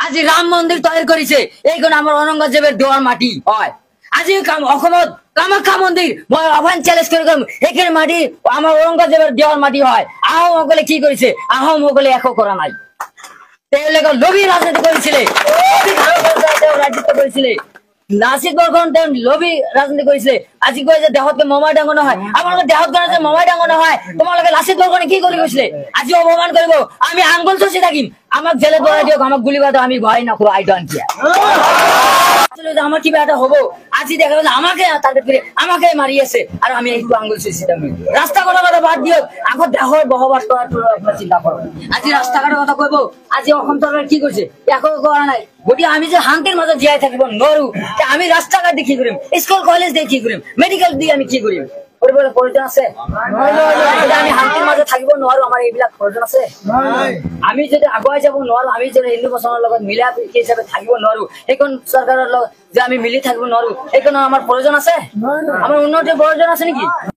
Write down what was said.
আজি রাম মন্দির তৈরি করেছে এইগুলো আমার অরঙ্গজেবের দেওয়ার মাটি হয়। আজি অসমত কামাখ্যা মন্দির মই আহ্বান চ্যালেঞ্জ করে এখানে মাটি আমার অরঙ্গজেবের দেওয়ার মাটি হয়। আহোম সকলে কি করেছে? আহোম সকলে একো করা নাই। তেওঁলোকে লবি রাজনীতি করেছিলে, রাজনীতি করেছিলে, নাচিত বৰখন লবি ৰাজনীতি কৰিছিলে। আজি কয় যে দেহতকে মমাই ডাঙৰ নহয়, আপোনালোকে দেহত গণে যে মমাই ডাঙৰ নহয়, তোমালোকে লাচিত বৰখনে কি কৰি গৈছিলে? আজি অপমান কৰিব, আমি আঙ্গুল চুচি থাকিম, আমাক জেলে ভৰাই দিয়ক, আমাক গুলি কৰি আমি ভয় নকৰো। আই ডোন্ট কেয়ার। আমার কিবা এটা হবো, আজি দেখা গেল আমাকে টার্গেট করে আমাকে মারি আছে আর আমি একটু আঙ্গুল চুচি থাকি। রাস্তাঘাটের কথা বাদ দিয়ক, আগত দেহৰ বসবাস করার আপনার চিন্তা করো। আজি রাস্তাঘাটের কথা কইব, আজি অসম সরকার কি করছে? একো করা নাই। গতিকে আমি যে শান্তির মাঝে জীয়াই থাকিব নোৱাৰো, আমি ৰাস্তাঘাট দিয়ে কি কৰিম, স্কুল কলেজ দিয়ে কি কৰিম, মেডিকেল দিয়ে আমি কি কৰিম? কৰিবলৈ প্ৰয়োজন আছে? আমি শান্তিৰ মাঝে থাকিব নোৱাৰো, আমাৰ এইবিলাক প্ৰয়োজন আছে? আমি যদি আগুৱাই যাব নোৱাৰো, আমি যদি হিন্দু মুছলমানৰ লগত মিলা হিচাপে থাকিব নোৱাৰো, এইখন চৰকাৰৰ লগত যে আমি মিলি থাকিব নোৱাৰো, এইখন আমাৰ প্ৰয়োজন আছে? আমাৰ উন্নতিৰ প্ৰয়োজন আছে নেকি?